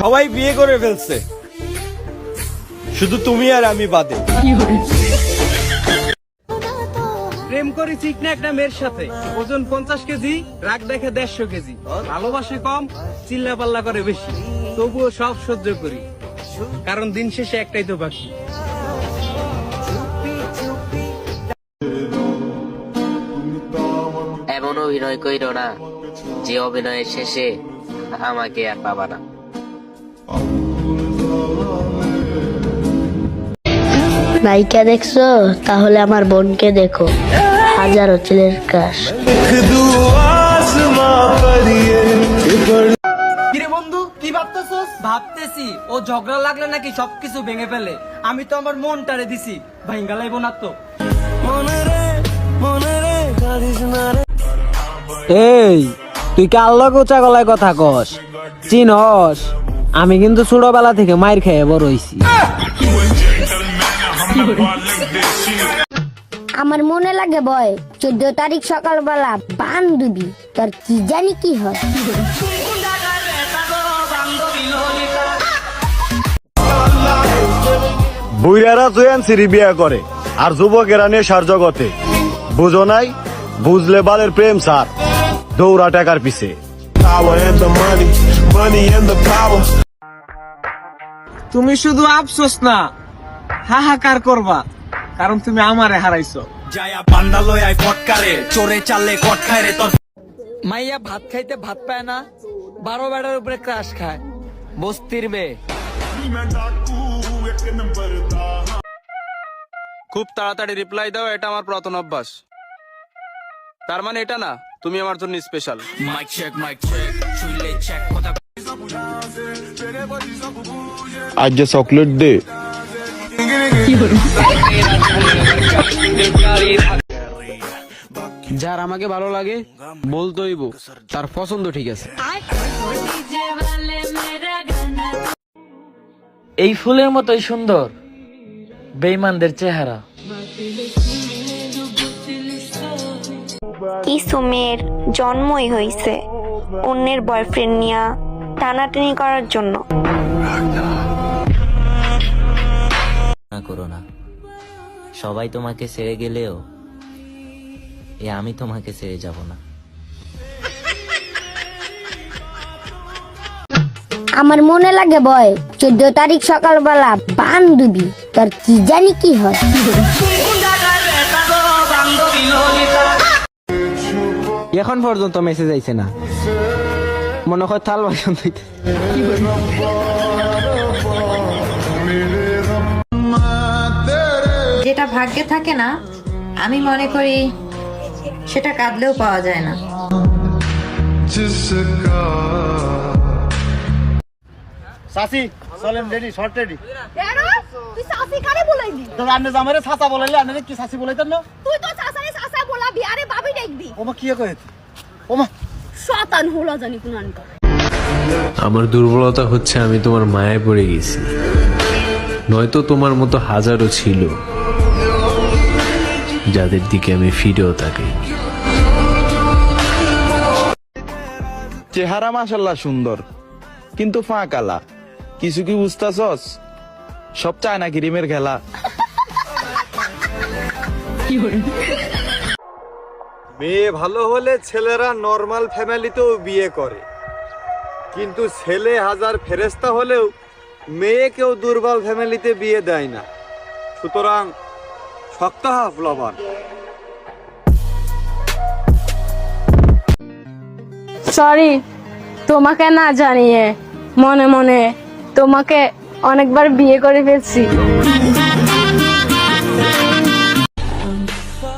সবাই বিয়ে করে ফেলছে, শুধু তুমি আর আমি বাদে। প্রেম করি ঠিক না একটা মেয়ের সাথে, ওজন 50 কেজি, রাগ দেখে 150 কেজি, ভালোবাসে কম, চিল্লা পাল্লা করে বেশি, তবুও সব সহ্য করি, কারণ দিন শেষে একটাই তো বাকি। এমন অভিনয় কইরো না যে অভিনয়ের শেষে আমাকে আর পাবা না। নায়িকা দেখছো? তাহলে আমার বোনকে দেখো, হাজারো ছেলের ক্রাশ। কিরে বন্ধু, কি ভাবতেছস? ভাবতেছি ও ঝগড়া লাগলে নাকি সবকিছু ভেঙে ফেলে। আমি তো আমার মনটারে দিছি, ভাঙ্গা লাইব না তো। এই তুই কার লগে উঁচা গলায় কথা কস? চিনস আমি কিন্তু ছোটবেলা থেকে মাইর খেয়ে বড় হইছি। আমার মনে লাগে ভয়, 14 তারিখ সকালবেলা বান্ধবী তোর কি জানি কি হয়। বুইরারা জয়ান সিরি বিয়া করে আর যুবকেরা নেশার জগতে। বুঝো নাই? বুঝলে বালের প্রেম সার, দৌড়া টাকার পিছে। তুমি শুধু আফসোস না, হাহাকার করবা, কারণ তুমি আমারে হারাইছো। মাইয়া ভাত খাইতে ভাত পায় না, 12 বেড়ার উপরে ক্রাশ খায়, বস্তির মেয়ে। খুব তাড়াতাড়ি রিপ্লাই দাও, এটা আমার প্রথম অভ্যাস। তার মানে এটা না তুমি আমার জন্য স্পেশাল। আজ যে চকলেট দে। যার আমাকে ভালো লাগে বলতোইব তার পছন্দ ঠিক আছে। এই ফুলের মতোই সুন্দর বেঈমানদের চেহারা। কিছু মেয়ের জন্মই হয়েছে অন্যের বয়ফ্রেন্ড নিয়ে টানাটানি করার জন্য। না করো না, সবাই তোমাকে ছেড়ে গেলেও আমি তোমাকে ছেড়ে যাব না। আমার মনে লাগে ভয়, 14 তারিখ সকালবেলা বান্ধবী তোর কি জানি কি হয়। এখন পর্যন্ত মেসেজ আইছে না, মনে হয় থাল বাসন ধুইতে। যেটা ভাগ্যে থাকে না, আমি মনে করি সেটা কাঁদলেও পাওয়া যায় না। সাসি চলেন রেডি, শর্ট রেডি। তুই সাসি কারে বলাইলি? তো রান্না জামারে ছাতা বলাইলে আপনারা কি সাসি বলাইতেন না? তুই তো চাচারে চাচা বলাবি, আরে ভাবি ডাকবি। ওমা কি কইতে? ওমা শয়তান হলো জানি কোন আনকা। আমার দুর্বলতা হচ্ছে আমি তোমার মায়ায় পড়ে গেছি, নয়তো তোমার মতো হাজারো ছিল যাদের দিকে আমি ফিরেও তাকাই। চেহারা মাশাল্লাহ সুন্দর, কিন্তু ফাঁকালা। কিছু কি বুঝতাছস? সব চায় না ক্রিমের খেলা। মেয়ে ভালো হলে ছেলেরা নরমাল ফ্যামিলিতেও বিয়ে করে, কিন্তু ছেলে হাজার ফেরেস্তা হলেও মেয়ে কেউ দুর্বল ফ্যামিলিতে বিয়ে দেয় না। সুতরাং শক্ত হাফ লবণ। সরি, তোমাকে না জানিয়ে মনে মনে তোমাকে অনেকবার বিয়ে করে ফেলছি।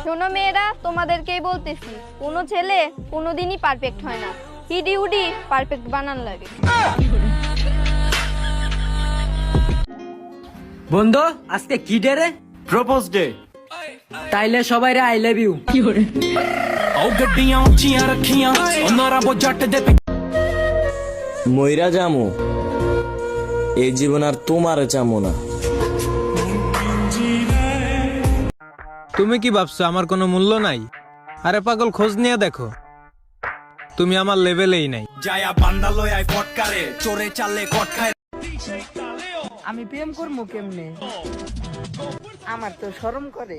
শোনো মেয়েরা, তোমাদেরকেই বলতেছি, কোনো ছেলে কোনোদিনই পারফেক্ট হয় না, হিডি উডি পারফেক্ট বানান লাগে। বন্ধু আজকে কি ডে রে? Propose day. তাইলে সবাই রে আই লাভ ইউ। মইরা জামু, এই জীবন আর তোমার চামো না। তুমি কি ভাবছো আমার কোনো মূল্য নাই? আরে পাগল, খোঁজ নিয়ে দেখো, তুমি আমার লেভেলেই নাই। আমি প্রেম করবো কেমনে, আমার তো শরম করে।